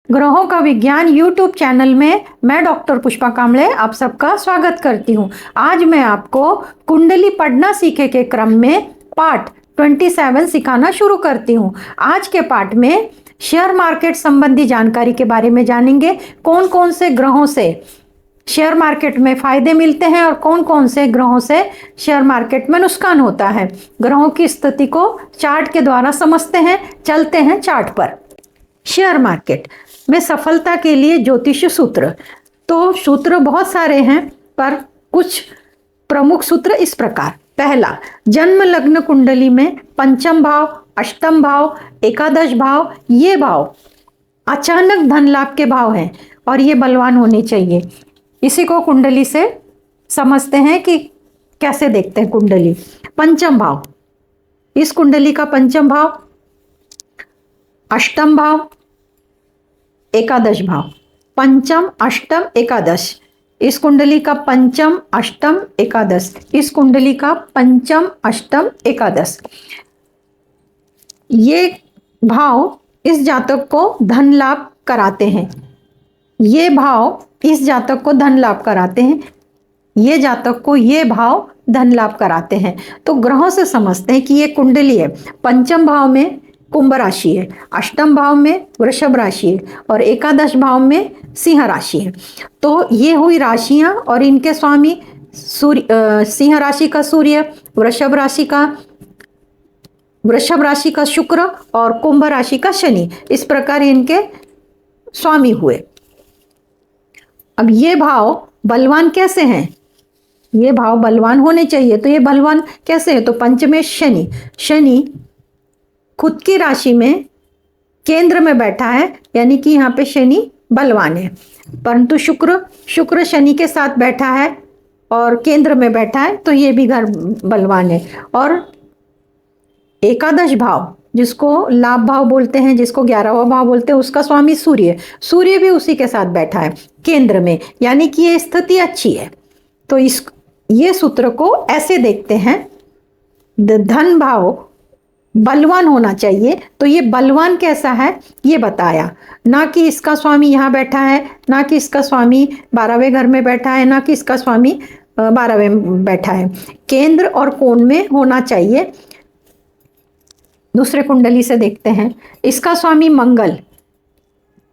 ग्रहों का विज्ञान यूट्यूब चैनल में मैं डॉक्टर पुष्पा कांबळे आप सबका स्वागत करती हूँ। आज मैं आपको कुंडली पढ़ना सीखे के क्रम में पार्ट 27 सिखाना शुरू करती हूँ। आज के पार्ट में शेयर मार्केट संबंधी जानकारी के बारे में जानेंगे। कौन कौन से ग्रहों से शेयर मार्केट में फायदे मिलते हैं और कौन कौन से ग्रहों से शेयर मार्केट में नुकसान होता है। ग्रहों की स्थिति को चार्ट के द्वारा समझते हैं। चलते हैं चार्ट पर। शेयर मार्केट में सफलता के लिए ज्योतिष सूत्र, तो सूत्र बहुत सारे हैं पर कुछ प्रमुख सूत्र इस प्रकार। पहला, जन्म लग्न कुंडली में पंचम भाव, अष्टम भाव, एकादश भाव, ये भाव अचानक धन लाभ के भाव हैं और ये बलवान होने चाहिए। इसी को कुंडली से समझते हैं कि कैसे देखते हैं कुंडली। पंचम भाव, इस कुंडली का पंचम भाव, अष्टम भाव, एकादश भाव, पंचम अष्टम एकादश, इस कुंडली का पंचम अष्टम एकादश, इस कुंडली का पंचम अष्टम एकादश, ये भाव इस जातक को धन लाभ कराते हैं। ये भाव इस जातक को धन लाभ कराते हैं। ये जातक को ये भाव धन लाभ कराते हैं। तो ग्रहों से समझते हैं कि ये कुंडली है। पंचम भाव में कुंभ राशि है, अष्टम भाव में वृषभ राशि है और एकादश भाव में सिंह राशि है। तो ये हुई राशियां और इनके स्वामी सूर्य, सिंह राशि का सूर्य, वृषभ राशि का शुक्र और कुंभ राशि का शनि, इस प्रकार इनके स्वामी हुए। अब ये भाव बलवान कैसे हैं? ये भाव बलवान होने चाहिए। तो ये बलवान कैसे है? तो पंचमेश शनि, शनि खुद की राशि में केंद्र में बैठा है, यानी कि यहाँ पे शनि बलवान है। परंतु शुक्र शनि के साथ बैठा है और केंद्र में बैठा है, तो ये भी घर बलवान है। और एकादश भाव, जिसको लाभ भाव बोलते हैं, जिसको 11वां भाव बोलते हैं, उसका स्वामी सूर्य भी उसी के साथ बैठा है केंद्र में, यानी कि ये स्थिति अच्छी है। तो ये सूत्र को ऐसे देखते हैं, धन भाव बलवान होना चाहिए। तो ये बलवान कैसा है ये बताया, ना कि इसका स्वामी यहाँ बैठा है, ना कि इसका स्वामी 12वें घर में बैठा है, ना कि इसका स्वामी 12वें में बैठा है। केंद्र और कोण में होना चाहिए। दूसरे कुंडली से देखते हैं। इसका स्वामी मंगल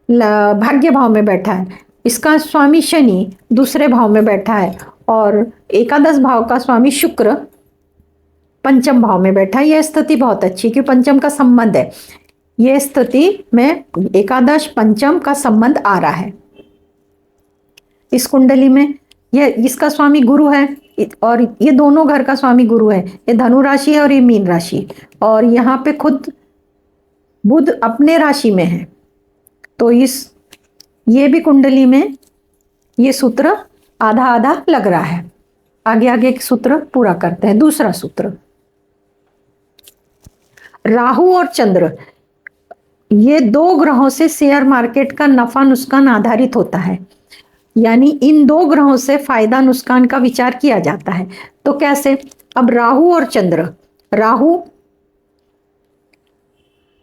भाग्य भाव में बैठा है, इसका स्वामी शनि दूसरे भाव में बैठा है और एकादश भाव का स्वामी शुक्र पंचम भाव में बैठा है। यह स्थिति बहुत अच्छी, क्योंकि पंचम का संबंध है। यह स्थिति में एकादश पंचम का संबंध आ रहा है इस कुंडली में। यह इसका स्वामी गुरु है और ये दोनों घर का स्वामी गुरु है। ये धनु राशि है और ये मीन राशि, और यहाँ पे खुद बुध अपने राशि में है। तो ये भी कुंडली में ये सूत्र आधा आधा लग रहा है। आगे एक सूत्र पूरा करते हैं। दूसरा सूत्र, राहु और चंद्र, ये दो ग्रहों से शेयर मार्केट का नफा नुकसान आधारित होता है, यानी इन दो ग्रहों से फायदा नुकसान का विचार किया जाता है। तो कैसे? अब राहु और चंद्र, राहु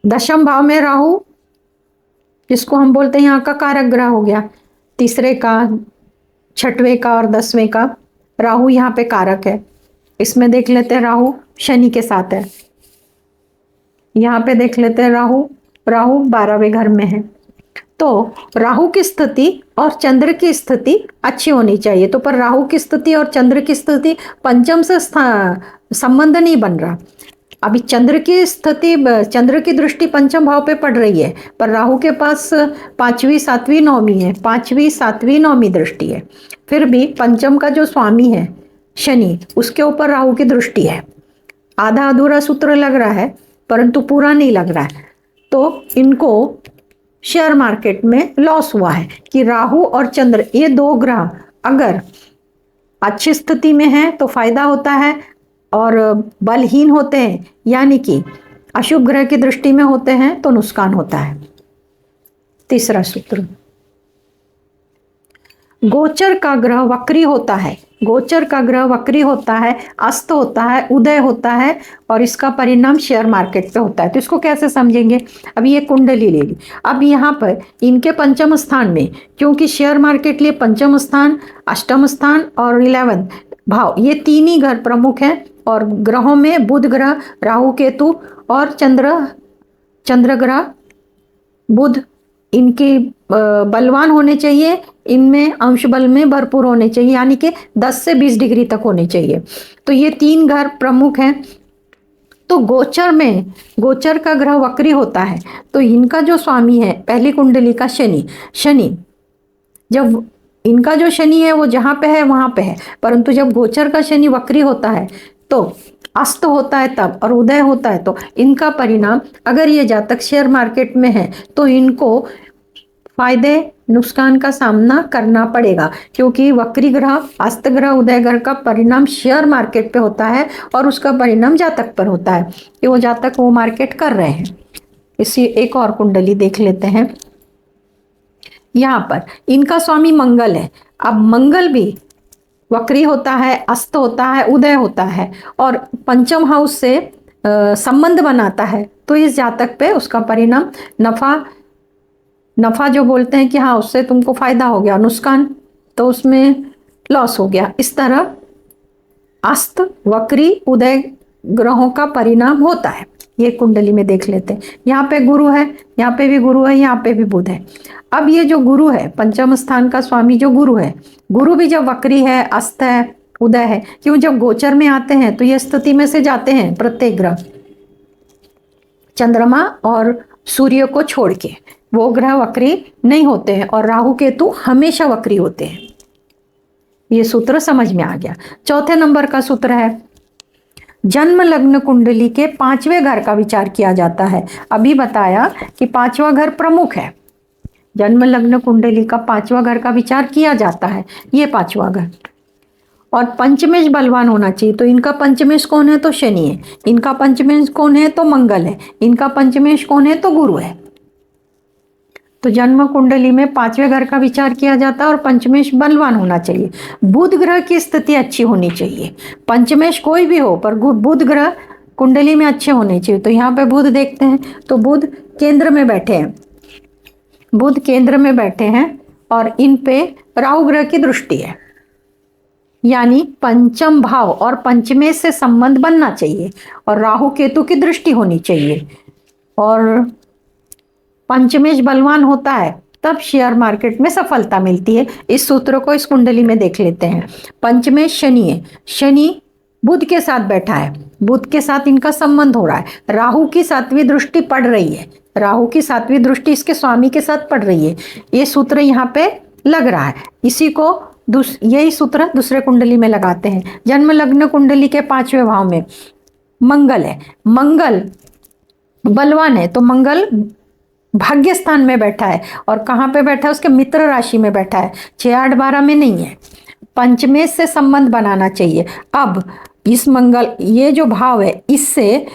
दशम भाव में, राहु जिसको हम बोलते हैं यहाँ का कारक ग्रह हो गया, तीसरे का, छठवें का और 10वें का राहु यहाँ पे कारक है। इसमें देख लेते हैं राहु शनि के साथ है। यहाँ पे देख लेते हैं राहु 12वें घर में है। तो राहु की स्थिति और चंद्र की स्थिति अच्छी होनी चाहिए। तो पर राहु की स्थिति और चंद्र की स्थिति पंचम से संबंध नहीं बन रहा। अभी चंद्र की दृष्टि पंचम भाव पे पड़ रही है, पर राहु के पास 5वीं 7वीं 9वीं है, 5वीं 7वीं 9वीं दृष्टि है। फिर भी पंचम का जो स्वामी है शनि, उसके ऊपर राहु की दृष्टि है। आधा अधूरा सूत्र लग रहा है, परंतु पूरा नहीं लग रहा है। तो इनको शेयर मार्केट में लॉस हुआ है कि राहु और चंद्र, ये दो ग्रह अगर अच्छी स्थिति में है तो फायदा होता है, और बलहीन होते हैं यानी कि अशुभ ग्रह की दृष्टि में होते हैं तो नुकसान होता है। तीसरा सूत्र, गोचर का ग्रह वक्री होता है, गोचर का ग्रह वक्री होता है, अस्त होता है, उदय होता है और इसका परिणाम शेयर मार्केट पे होता है। तो इसको कैसे समझेंगे? अभी ये कुंडली ले ली, अब यहाँ पर इनके पंचम स्थान में, क्योंकि शेयर मार्केट लिए पंचम स्थान, अष्टम स्थान और 11 भाव, ये तीन ही घर प्रमुख हैं। और ग्रहों में बुध ग्रह, राहु केतु और चंद्र ग्रह, बुध इनके बलवान होने चाहिए, इनमें अंश बल में भरपूर होने चाहिए, यानी कि 10 से 20 डिग्री तक होने चाहिए। तो ये तीन घर प्रमुख हैं। तो गोचर में, गोचर का ग्रह वक्री होता है, तो इनका जो स्वामी है पहली कुंडली का शनि, जब इनका जो शनि है वो जहाँ पे है वहाँ पे है, परंतु जब गोचर का शनि वक्री होता है तो अस्त होता है तब और उदय होता है, तो इनका परिणाम, अगर ये जातक शेयर मार्केट में है तो इनको फायदे नुकसान का सामना करना पड़ेगा, क्योंकि वक्री ग्रह, अस्त ग्रह, उदय ग्रह का परिणाम शेयर मार्केट पे होता है और उसका परिणाम जातक पर होता है कि वो जातक वो मार्केट कर रहे हैं। इसी एक और कुंडली देख लेते हैं। यहाँ पर इनका स्वामी मंगल है। अब मंगल भी वक्री होता है, अस्त होता है, उदय होता है और पंचम हाउस से संबंध बनाता है, तो इस जातक पे उसका परिणाम नफा जो बोलते हैं कि हाँ उससे तुमको फायदा हो गया, नुकसान तो उसमें लॉस हो गया। इस तरह अस्त, वक्री, उदय ग्रहों का परिणाम होता है। ये कुंडली में देख लेते हैं। यहाँ पे गुरु है, यहाँ पे भी गुरु है, यहाँ पे भी बुध है। अब ये जो गुरु है, पंचम स्थान का स्वामी जो गुरु है, गुरु भी जब वक्री है, अस्त है, उदय है, क्यों जब गोचर में आते हैं तो ये स्थिति में से जाते हैं प्रत्येक ग्रह, चंद्रमा और सूर्य को छोड़ के, वो ग्रह वक्री नहीं होते हैं और राहु केतु हमेशा वक्री होते हैं। ये सूत्र समझ में आ गया। चौथे नंबर का सूत्र है, जन्म लग्न कुंडली के 5वें घर का विचार किया जाता है। अभी बताया कि 5वां घर प्रमुख है, जन्म लग्न कुंडली का 5वां घर का विचार किया जाता है, ये 5वां घर। और पंचमेश बलवान होना चाहिए, तो इनका पंचमेश कौन है? तो शनि है। इनका पंचमेश कौन है? तो मंगल है। इनका पंचमेश कौन है? तो गुरु है। तो जन्म कुंडली में 5वें घर का विचार किया जाता है और पंचमेश बलवान होना चाहिए। बुध ग्रह की स्थिति अच्छी होनी चाहिए, पंचमेश कोई भी हो पर बुध ग्रह कुंडली में अच्छे होने चाहिए। तो यहाँ पे बुध देखते हैं, तो बुध केंद्र में बैठे हैं, बुध केंद्र में बैठे हैं और इन पे राहु ग्रह की दृष्टि है, यानी पंचम भाव और पंचमेश से संबंध बनना चाहिए और राहु केतु की दृष्टि होनी चाहिए और पंचमेश बलवान होता है, तब शेयर मार्केट में सफलता मिलती है। इस सूत्र को इस कुंडली में देख लेते हैं। पंचमेश शनि है, शनि बुध के साथ बैठा है, बुध के साथ इनका संबंध हो रहा है, राहु की 7वीं दृष्टि पड़ रही है, राहु की 7वीं दृष्टि इसके स्वामी के साथ पड़ रही है। ये सूत्र यहाँ पे लग रहा है, इसी को यही सूत्र दूसरे कुंडली में लगाते हैं। जन्म लग्न कुंडली के 5वें भाव में मंगल है, मंगल बलवान है, तो मंगल भाग्य स्थान में बैठा है और कहाँ पे बैठा है? उसके मित्र राशि में बैठा है, 6, 8, 12 में नहीं है। पंचमेश से संबंध बनाना चाहिए। अब इस मंगल, ये जो भाव है, इससे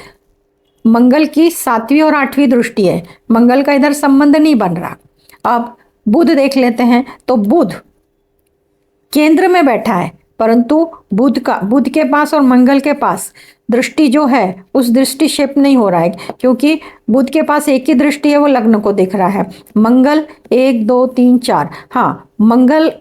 मंगल की 7वीं और 8वीं दृष्टि है, मंगल का इधर संबंध नहीं बन रहा। अब बुध देख लेते हैं, तो बुध केंद्र में बैठा है, परंतु बुध के पास और मंगल के पास दृष्टि जो है उस दृष्टि शेप नहीं हो रहा है, क्योंकि बुध के पास एक ही दृष्टि है, वो लग्न को दिख रहा है। मंगल 1, 2, 3, 4, हाँ मंगल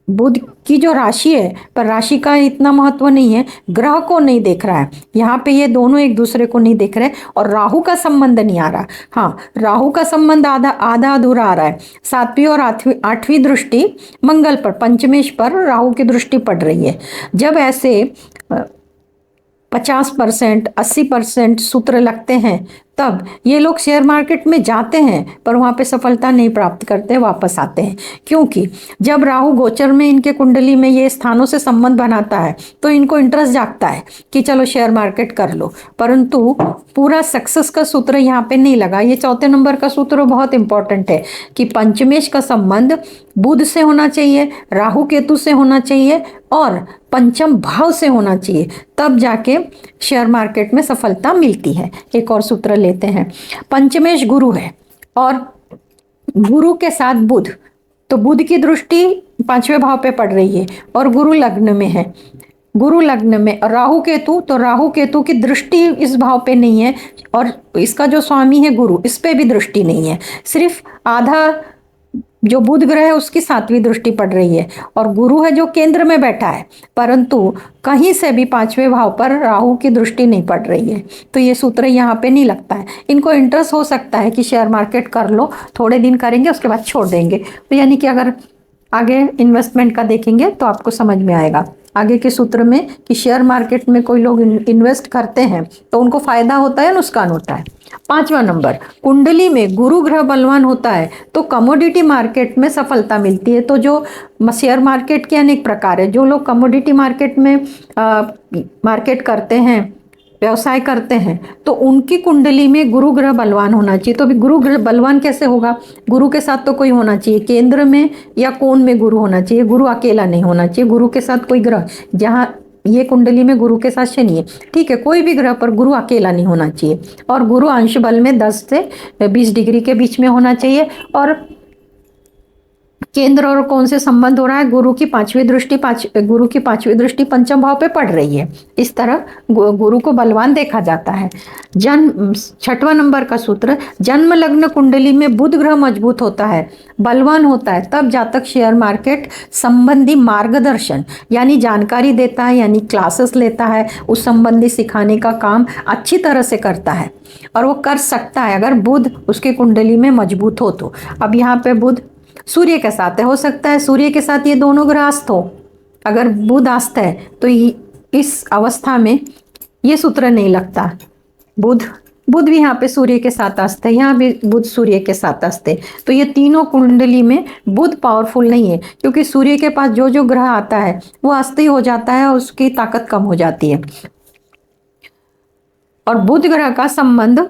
बुध की जो राशि है, पर राशि का इतना महत्व नहीं है, ग्रह को नहीं देख रहा है यहाँ पे, ये दोनों एक दूसरे को नहीं देख रहे और राहु का संबंध नहीं आ रहा। हाँ, राहु का संबंध आधा अधूरा आ रहा है। 7वीं और 8वीं दृष्टि मंगल पर, पंचमेश पर राहु की दृष्टि पड़ रही है। जब ऐसे 50%, 80% सूत्र लगते हैं, तब ये लोग शेयर मार्केट में जाते हैं पर वहाँ पे सफलता नहीं प्राप्त करते, वापस आते हैं। क्योंकि जब राहु गोचर में इनके कुंडली में ये स्थानों से संबंध बनाता है तो इनको इंटरेस्ट जागता है कि चलो शेयर मार्केट कर लो, परंतु पूरा सक्सेस का सूत्र यहाँ पे नहीं लगा। ये चौथे नंबर का सूत्र बहुत इंपॉर्टेंट है कि पंचमेश का संबंध बुध से होना चाहिए, राहु केतु से होना चाहिए और पंचम भाव से होना चाहिए, तब जाके शेयर मार्केट में सफलता मिलती है। एक और सूत्र लेते हैं। पंचमेश गुरु है और गुरु के साथ बुध, तो बुध की दृष्टि 5वें भाव पे पड़ रही है और गुरु लग्न में है। गुरु लग्न में राहु केतु, तो राहु केतु की दृष्टि इस भाव पे नहीं है और इसका जो स्वामी है गुरु, इस पे भी दृष्टि नहीं है। सिर्फ आधा जो बुध ग्रह है उसकी 7वीं दृष्टि पड़ रही है और गुरु है जो केंद्र में बैठा है, परंतु कहीं से भी 5वें भाव पर राहु की दृष्टि नहीं पड़ रही है। तो ये सूत्र यहाँ पे नहीं लगता है। इनको इंटरेस्ट हो सकता है कि शेयर मार्केट कर लो, थोड़े दिन करेंगे उसके बाद छोड़ देंगे, तो यानी कि अगर आगे इन्वेस्टमेंट का देखेंगे तो आपको समझ में आएगा आगे के सूत्र में कि शेयर मार्केट में कोई लोग इन्वेस्ट करते हैं तो उनको फायदा होता है, नुकसान होता है। 5वां नंबर, कुंडली में गुरु ग्रह बलवान होता है तो कमोडिटी मार्केट में सफलता मिलती है। तो जो शेयर मार्केट के अनेक प्रकार है, जो लोग कमोडिटी मार्केट में मार्केट करते हैं, व्यवसाय करते हैं, तो उनकी कुंडली में गुरु ग्रह बलवान होना चाहिए। तो अभी गुरु ग्रह बलवान कैसे होगा? गुरु के साथ तो कोई होना चाहिए, केंद्र में या कोण में गुरु होना चाहिए, गुरु अकेला नहीं होना चाहिए। गुरु के साथ कोई ग्रह, जहाँ ये कुंडली में गुरु के साथ शनि है, ठीक है, कोई भी ग्रह पर गुरु अकेला नहीं होना चाहिए और गुरु अंश बल में 10 से 20 डिग्री के बीच में होना चाहिए। और केंद्र और कौन से संबंध हो रहा है? गुरु की 5वीं दृष्टि पंचम भाव पे पड़ रही है। इस तरह गुरु को बलवान देखा जाता है। जन्म 6वां नंबर का सूत्र, जन्म लग्न कुंडली में बुध ग्रह मजबूत होता है, बलवान होता है, तब जातक शेयर मार्केट संबंधी मार्गदर्शन यानी जानकारी देता है, यानी क्लासेस लेता है, उस संबंधी सिखाने का काम अच्छी तरह से करता है और वो कर सकता है अगर बुध उसके कुंडली में मजबूत हो तो। अब यहाँ पे बुध सूर्य के साथ है, हो सकता है सूर्य के साथ ये दोनों ग्रह अस्त हो। अगर बुध अस्त है तो इस अवस्था में ये सूत्र नहीं लगता। बुध भी यहाँ पे सूर्य के साथ अस्त है, यहाँ भी बुध सूर्य के साथ अस्त है, तो ये तीनों कुंडली में बुध पावरफुल नहीं है, क्योंकि सूर्य के पास जो ग्रह आता है वो अस्त ही हो जाता है और उसकी ताकत कम हो जाती है। और बुध ग्रह का संबंध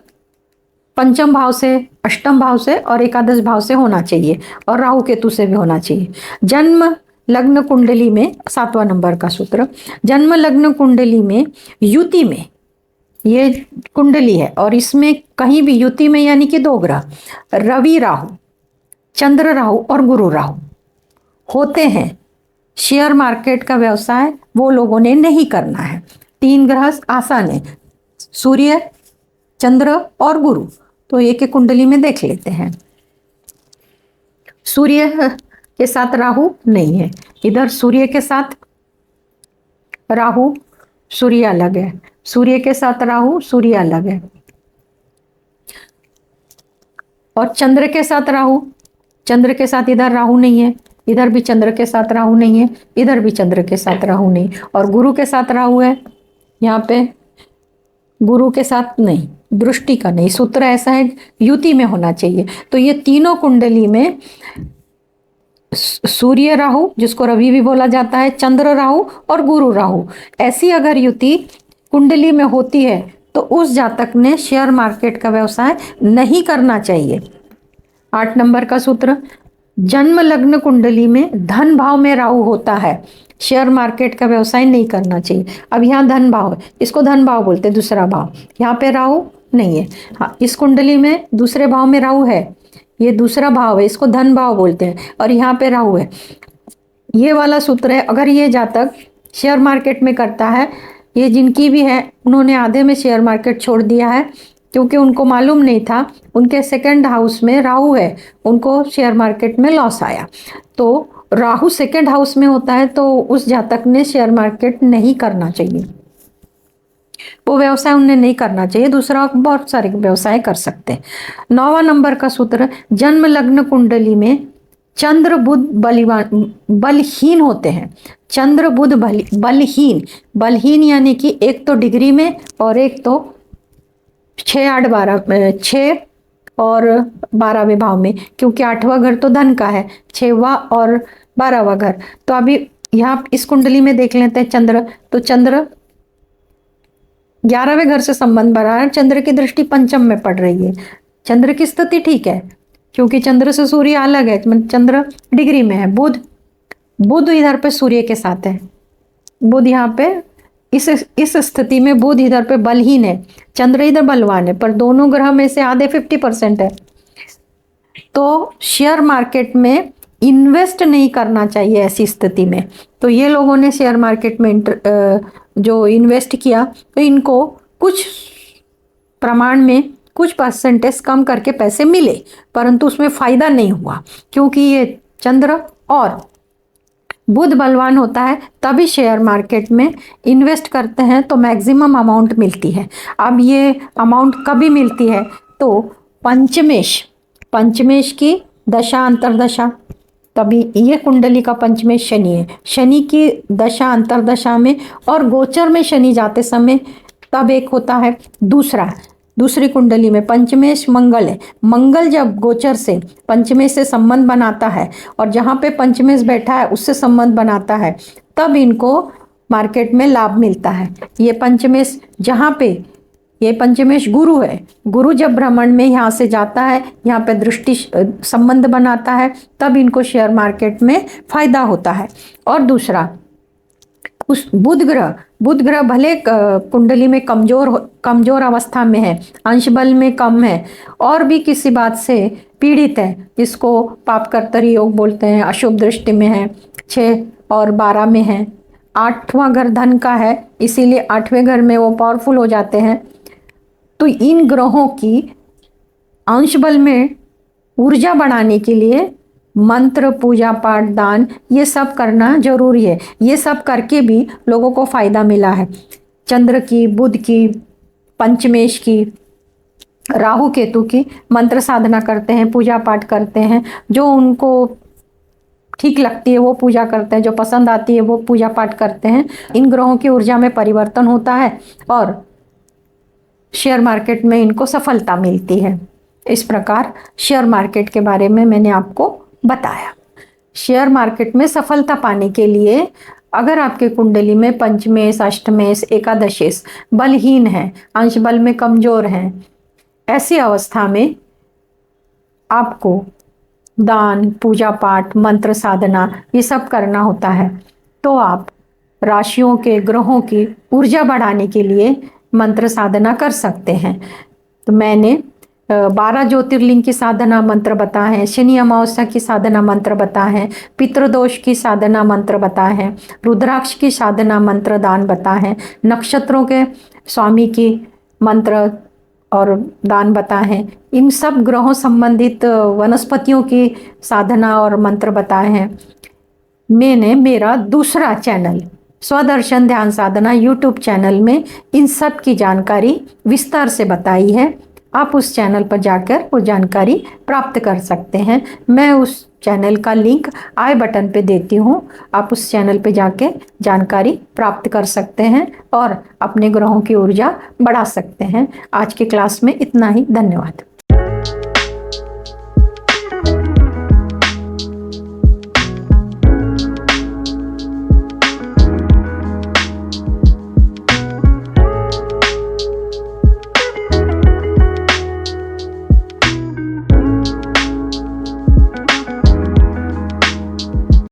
पंचम भाव से, अष्टम भाव से और एकादश भाव से होना चाहिए और राहु केतु से भी होना चाहिए। जन्म लग्न कुंडली में 7वां नंबर का सूत्र, जन्म लग्न कुंडली में युति में, ये कुंडली है और इसमें कहीं भी युति में यानी कि 2 ग्रह रवि राहु, चंद्र राहु और गुरु राहु होते हैं, शेयर मार्केट का व्यवसाय वो लोगों ने नहीं करना है। 3 ग्रह आसान है, सूर्य, चंद्र और गुरु। तो एक एक कुंडली में देख लेते हैं। सूर्य के साथ राहु नहीं है, इधर सूर्य के साथ राहु, सूर्य अलग है, सूर्य के साथ राहु, सूर्य अलग है। और चंद्र के साथ राहु, चंद्र के साथ इधर राहु नहीं है, इधर भी चंद्र के साथ राहु नहीं है, इधर भी चंद्र के साथ राहु नहीं। और गुरु के साथ राहु है, यहाँ पे गुरु के साथ नहीं, दृष्टि का नहीं। सूत्र ऐसा है युति में होना चाहिए। तो ये तीनों कुंडली में सूर्य राहु, जिसको रवि भी बोला जाता है, चंद्र राहु और गुरु राहु, ऐसी अगर युति कुंडली में होती है तो उस जातक ने शेयर मार्केट का व्यवसाय नहीं करना चाहिए। 8 नंबर का सूत्र, जन्म लग्न कुंडली में धन भाव में राहु होता है, शेयर मार्केट का व्यवसाय नहीं करना चाहिए। अब यहाँ धन भाव है, इसको धन भाव बोलते हैं, दूसरा भाव। यहाँ पे राहु नहीं है, हाँ इस कुंडली में दूसरे भाव में राहु है, ये दूसरा भाव है, इसको धन भाव बोलते हैं, और यहाँ पे राहु है। ये वाला सूत्र है। अगर ये जातक शेयर मार्केट में करता है, ये जिनकी भी है, उन्होंने आधे में शेयर मार्केट छोड़ दिया है क्योंकि उनको मालूम नहीं था, उनके 2nd हाउस में राहु है, उनको शेयर मार्केट में लॉस आया। तो राहु 2nd हाउस में होता है तो उस जातक ने शेयर मार्केट नहीं करना चाहिए, वो व्यवसाय उन्हें नहीं करना चाहिए, दूसरा बहुत सारे व्यवसाय कर सकते हैं। 9वां नंबर का सूत्र, जन्म लग्न कुंडली में चंद्र बुध बलहीन होते हैं। चंद्र बुध बलहीन यानी कि एक तो डिग्री में और एक तो 6 और 12वें भाव में, क्योंकि 8वां घर तो धन का है, 6वां और 12वां घर। तो अभी यहाँ इस कुंडली में देख लेते हैं चंद्र, तो चंद्र 11वें घर से संबंध बना है, चंद्र की दृष्टि पंचम में पड़ रही है। चंद्र की स्थिति ठीक है क्योंकि चंद्र से सूर्य अलग है, चंद्र डिग्री में है। बुध इधर पे सूर्य के साथ है, बुध यहाँ पे इस स्थिति में बुध इधर पे बलहीन है, चंद्र इधर बलवान है, पर दोनों ग्रह में से आधे 50% है। तो शेयर मार्केट में इन्वेस्ट नहीं करना चाहिए ऐसी स्थिति में। तो ये लोगों ने शेयर मार्केट में जो इन्वेस्ट किया तो इनको कुछ प्रमाण में कुछ परसेंटेज कम करके पैसे मिले, परंतु उसमें फायदा नहीं हुआ, क्योंकि ये चंद्र और बुध बलवान होता है तभी शेयर मार्केट में इन्वेस्ट करते हैं तो मैक्सिमम अमाउंट मिलती है। अब ये अमाउंट कभी मिलती है तो पंचमेश की दशा अंतरदशा, तभी ये कुंडली का पंचमेश शनि है, शनि की दशा अंतरदशा में और गोचर में शनि जाते समय तब एक होता है। दूसरी कुंडली में पंचमेश मंगल है, मंगल जब गोचर से पंचमेश से संबंध बनाता है और जहाँ पे पंचमेश बैठा है उससे संबंध बनाता है तब इनको मार्केट में लाभ मिलता है। ये पंचमेश जहाँ पे ये पंचमेश गुरु है, गुरु जब भ्रमण में यहाँ से जाता है, यहाँ पे दृष्टि संबंध बनाता है तब इनको शेयर मार्केट में फायदा होता है। और दूसरा उस बुध ग्रह भले कुंडली में कमजोर अवस्था में है, अंश बल में कम है और भी किसी बात से पीड़ित है, इसको पापकर्तरी योग बोलते हैं, अशुभ दृष्टि में है, 6 और 12 में है, 8वां घर धन का है, इसीलिए 8वें घर में वो पावरफुल हो जाते हैं। तो इन ग्रहों की अंश बल में ऊर्जा बढ़ाने के लिए मंत्र, पूजा पाठ, दान ये सब करना जरूरी है। ये सब करके भी लोगों को फायदा मिला है। चंद्र की, बुध की, पंचमेश की, राहु केतु की मंत्र साधना करते हैं, पूजा पाठ करते हैं, जो उनको ठीक लगती है वो पूजा करते हैं, जो पसंद आती है वो पूजा पाठ करते हैं। इन ग्रहों की ऊर्जा में परिवर्तन होता है और शेयर मार्केट में इनको सफलता मिलती है। इस प्रकार शेयर मार्केट के बारे में मैंने आपको बताया। शेयर मार्केट में सफलता पाने के लिए अगर आपके कुंडली में पंचमेश, अष्टमेश, एकादशेश बलहीन है, अंश बल में कमजोर हैं, ऐसी अवस्था में आपको दान, पूजा पाठ, मंत्र साधना ये सब करना होता है। तो आप राशियों के, ग्रहों की ऊर्जा बढ़ाने के लिए मंत्र साधना कर सकते हैं। तो मैंने 12 ज्योतिर्लिंग की साधना मंत्र बताए हैं, शनि अमावस्या की साधना मंत्र बताए हैं, पितृदोष की साधना मंत्र बताए हैं, रुद्राक्ष की साधना मंत्र दान बताए हैं, नक्षत्रों के स्वामी की मंत्र और दान बताए हैं, इन सब ग्रहों संबंधित वनस्पतियों की साधना और मंत्र बताए हैं। मैंने मेरा दूसरा चैनल स्वदर्शन ध्यान साधना यूट्यूब चैनल में इन सब की जानकारी विस्तार से बताई है। आप उस चैनल पर जाकर वो जानकारी प्राप्त कर सकते हैं। मैं उस चैनल का लिंक आई बटन पे देती हूँ, आप उस चैनल पे जाके जानकारी प्राप्त कर सकते हैं और अपने ग्रहों की ऊर्जा बढ़ा सकते हैं। आज की क्लास में इतना ही, धन्यवाद।